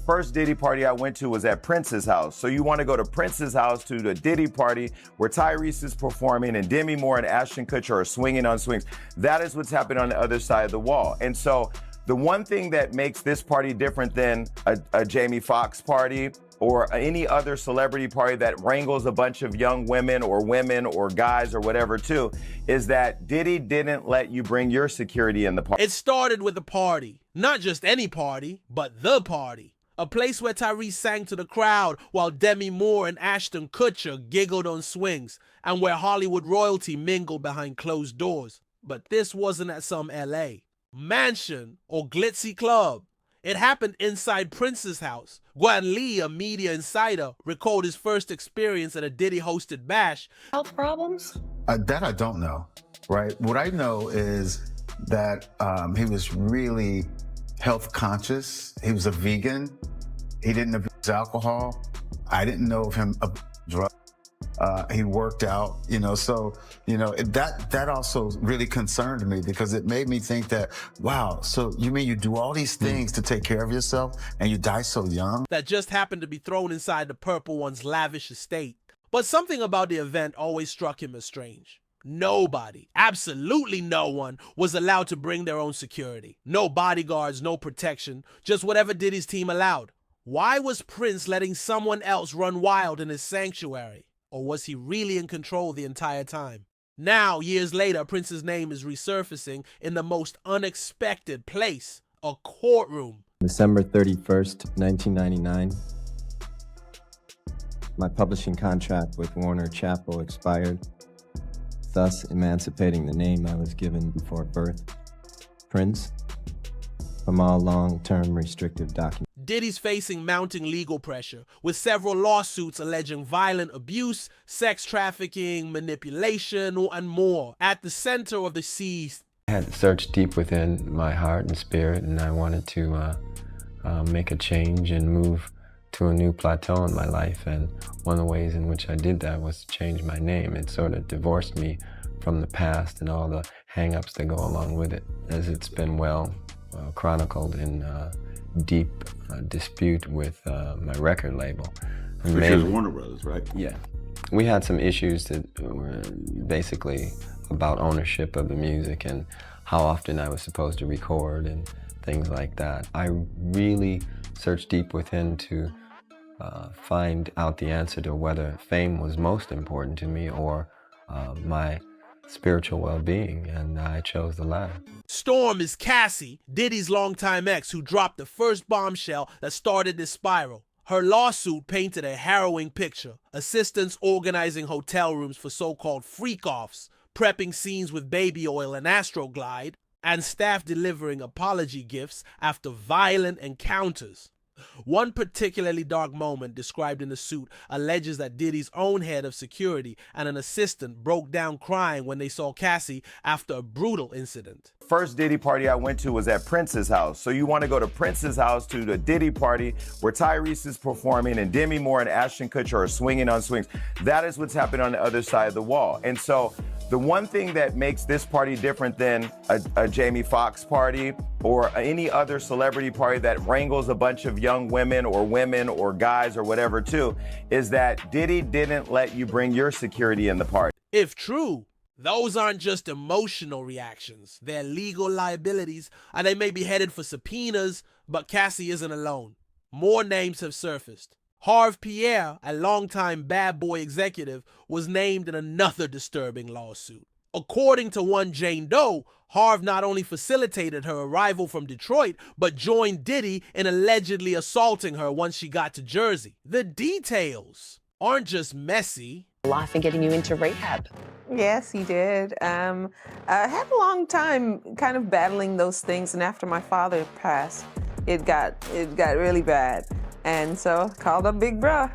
first Diddy party I went to was at Prince's house. So you want to go to Prince's house to the Diddy party where Tyrese is performing and Demi Moore and Ashton Kutcher are swinging on swings. That is what's happening on the other side of the wall. And so the one thing that makes this party different than a Jamie Foxx party or any other celebrity party that wrangles a bunch of young women or guys or whatever too, is that Diddy didn't let you bring your security in the party. It started with a party. Not just any party, but the party. A place where Tyrese sang to the crowd while Demi Moore and Ashton Kutcher giggled on swings, and where Hollywood royalty mingled behind closed doors. But this wasn't at some LA mansion or glitzy club. It happened inside Prince's house. Guan Lee, a media insider, recalled his first experience at a Diddy-hosted bash. Health problems? That I don't know, right? What I know is that he was really health conscious. He was a vegan. He didn't abuse alcohol. I didn't know of him abusing drugs. He worked out, so, that also really concerned me because it made me think that, wow, so you mean you do all these things to take care of yourself and you die so young? That just happened to be thrown inside the Purple One's lavish estate. But something about the event always struck him as strange. Nobody, absolutely no one, was allowed to bring their own security. No bodyguards, no protection, just whatever Diddy's team allowed. Why was Prince letting someone else run wild in his sanctuary? Or was he really in control the entire time? Now, years later, Prince's name is resurfacing in the most unexpected place, a courtroom. December 31st, 1999. My publishing contract with Warner Chappell expired, thus emancipating the name I was given before birth, Prince, from all long-term restrictive documents. Diddy's facing mounting legal pressure, with several lawsuits alleging violent abuse, sex trafficking, manipulation, and more. At the center of the seas, I had searched deep within my heart and spirit, and I wanted to make a change and move to a new plateau in my life. And one of the ways in which I did that was to change my name. It sort of divorced me from the past and all the hang-ups that go along with it, as it's been well chronicled in deep dispute with my record label. Which is Warner Brothers, right? Yeah. We had some issues that were basically about ownership of the music and how often I was supposed to record and things like that. I really searched deep within to find out the answer to whether fame was most important to me or my spiritual well-being, and I chose the latter. Storm is Cassie, Diddy's longtime ex, who dropped the first bombshell that started this spiral. Her lawsuit painted a harrowing picture. Assistants organizing hotel rooms for so-called freak-offs, prepping scenes with baby oil and Astroglide, and staff delivering apology gifts after violent encounters. One particularly dark moment described in the suit alleges that Diddy's own head of security and an assistant broke down crying when they saw Cassie after a brutal incident. First Diddy party I went to was at Prince's house. So you want to go to Prince's house to the Diddy party where Tyrese is performing and Demi Moore and Ashton Kutcher are swinging on swings. That is what's happening on the other side of the wall. And so the one thing that makes this party different than a Jamie Foxx party or any other celebrity party that wrangles a bunch of young women or guys or whatever too, is that Diddy didn't let you bring your security in the party. If true, those aren't just emotional reactions. They're legal liabilities, and they may be headed for subpoenas, but Cassie isn't alone. More names have surfaced. Harve Pierre, a longtime bad boy executive, was named in another disturbing lawsuit. According to one Jane Doe, Harve not only facilitated her arrival from Detroit, but joined Diddy in allegedly assaulting her once she got to Jersey. The details aren't just messy. Life and getting you into rehab. Yes, he did. I had a long time kind of battling those things, and after my father passed, it got really bad. And so I called up Big Bruh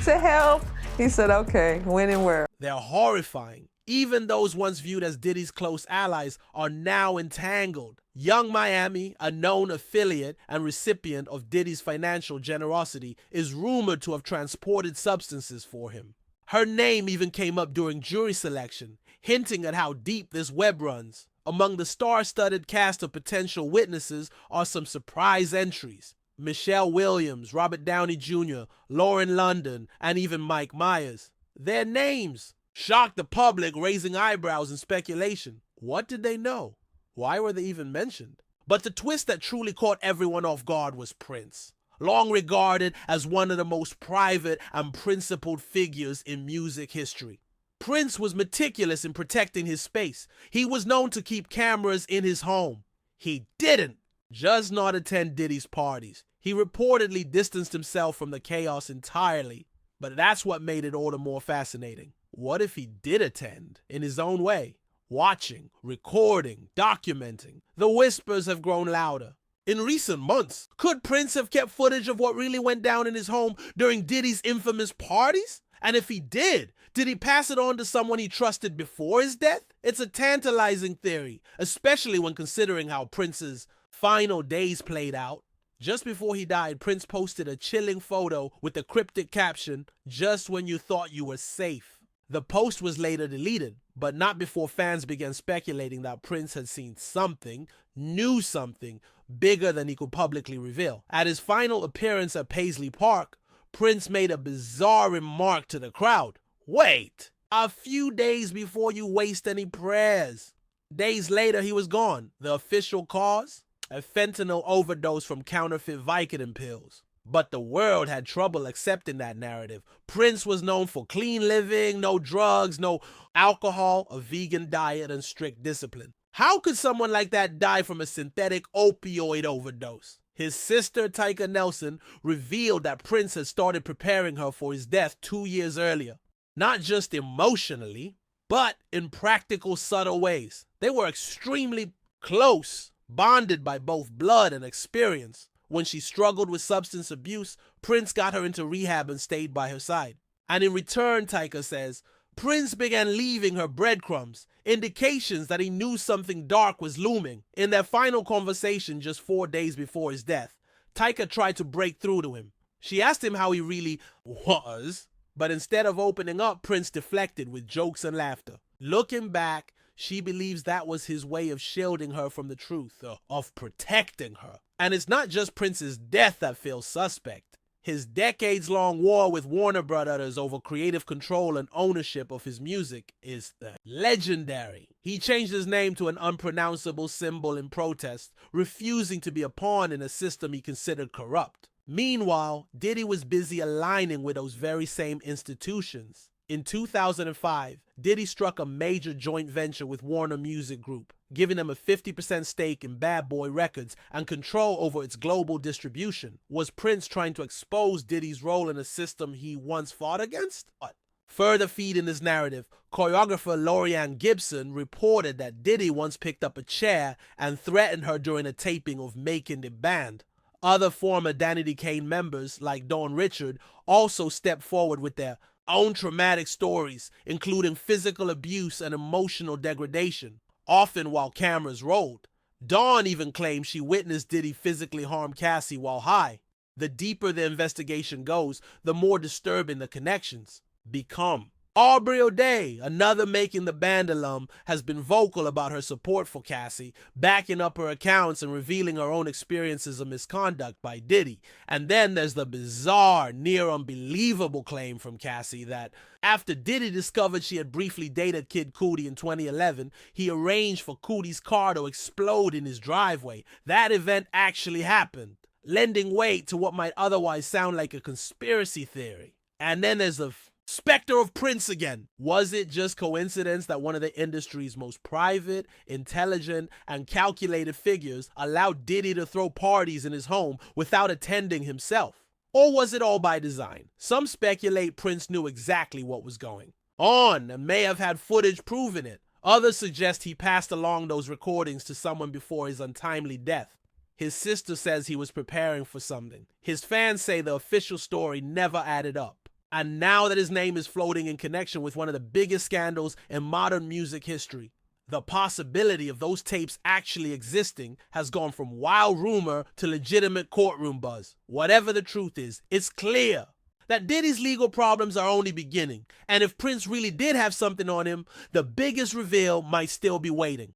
to help. He said, okay, when and where. They're horrifying. Even those once viewed as Diddy's close allies are now entangled. Young Miami, a known affiliate and recipient of Diddy's financial generosity, is rumored to have transported substances for him. Her name even came up during jury selection, hinting at how deep this web runs. Among the star-studded cast of potential witnesses are some surprise entries. Michelle Williams, Robert Downey Jr., Lauren London, and even Mike Myers. Their names shocked the public, raising eyebrows and speculation. What did they know? Why were they even mentioned? But the twist that truly caught everyone off guard was Prince, long regarded as one of the most private and principled figures in music history. Prince was meticulous in protecting his space. He was known to keep cameras in his home. He didn't just not attend Diddy's parties. He reportedly distanced himself from the chaos entirely. But that's what made it all the more fascinating. What if he did attend in his own way? Watching, recording, documenting. The whispers have grown louder. In recent months, could Prince have kept footage of what really went down in his home during Diddy's infamous parties? And if he did he pass it on to someone he trusted before his death? It's a tantalizing theory, especially when considering how Prince's final days played out. Just before he died, Prince posted a chilling photo with the cryptic caption, "Just when you thought you were safe." The post was later deleted, but not before fans began speculating that Prince had seen something, knew something, bigger than he could publicly reveal. At his final appearance at Paisley Park, Prince made a bizarre remark to the crowd. Wait, a few days before you waste any prayers. Days later, he was gone. The official cause? A fentanyl overdose from counterfeit Vicodin pills. But the world had trouble accepting that narrative. Prince was known for clean living, no drugs, no alcohol, a vegan diet, and strict discipline. How could someone like that die from a synthetic opioid overdose? His sister, Tyka Nelson, revealed that Prince had started preparing her for his death 2 years earlier. Not just emotionally, but in practical, subtle ways. They were extremely close, bonded by both blood and experience. When she struggled with substance abuse, Prince got her into rehab and stayed by her side. And in return, Tyka says, Prince began leaving her breadcrumbs, indications that he knew something dark was looming. In their final conversation just 4 days before his death, Tyka tried to break through to him. She asked him how he really was, but instead of opening up, Prince deflected with jokes and laughter. Looking back, she believes that was his way of shielding her from the truth, of protecting her. And it's not just Prince's death that feels suspect. His decades-long war with Warner Brothers over creative control and ownership of his music is legendary. He changed his name to an unpronounceable symbol in protest, refusing to be a pawn in a system he considered corrupt. Meanwhile, Diddy was busy aligning with those very same institutions. In 2005, Diddy struck a major joint venture with Warner Music Group, giving them a 50% stake in Bad Boy Records and control over its global distribution. Was Prince trying to expose Diddy's role in a system he once fought against? What? Further feeding this narrative, choreographer Lorianne Gibson reported that Diddy once picked up a chair and threatened her during a taping of Making the Band. Other former Danity Kane members, like Dawn Richard, also stepped forward with their own traumatic stories, including physical abuse and emotional degradation, often while cameras rolled. Dawn even claimed she witnessed Diddy physically harm Cassie while high. The deeper the investigation goes, the more disturbing the connections become. Aubrey O'Day, another Making the Band alum, has been vocal about her support for Cassie, backing up her accounts and revealing her own experiences of misconduct by Diddy. And then there's the bizarre, near unbelievable claim from Cassie that after Diddy discovered she had briefly dated Kid Cudi in 2011, he arranged for Cudi's car to explode in his driveway. That event actually happened, lending weight to what might otherwise sound like a conspiracy theory. And then there's the specter of Prince again. Was it just coincidence that one of the industry's most private, intelligent, and calculated figures allowed Diddy to throw parties in his home without attending himself? Or was it all by design? Some speculate Prince knew exactly what was going on and may have had footage proving it. Others suggest he passed along those recordings to someone before his untimely death. His sister says he was preparing for something. His fans say the official story never added up. And now that his name is floating in connection with one of the biggest scandals in modern music history, the possibility of those tapes actually existing has gone from wild rumor to legitimate courtroom buzz. Whatever the truth is, it's clear that Diddy's legal problems are only beginning. And if Prince really did have something on him, the biggest reveal might still be waiting.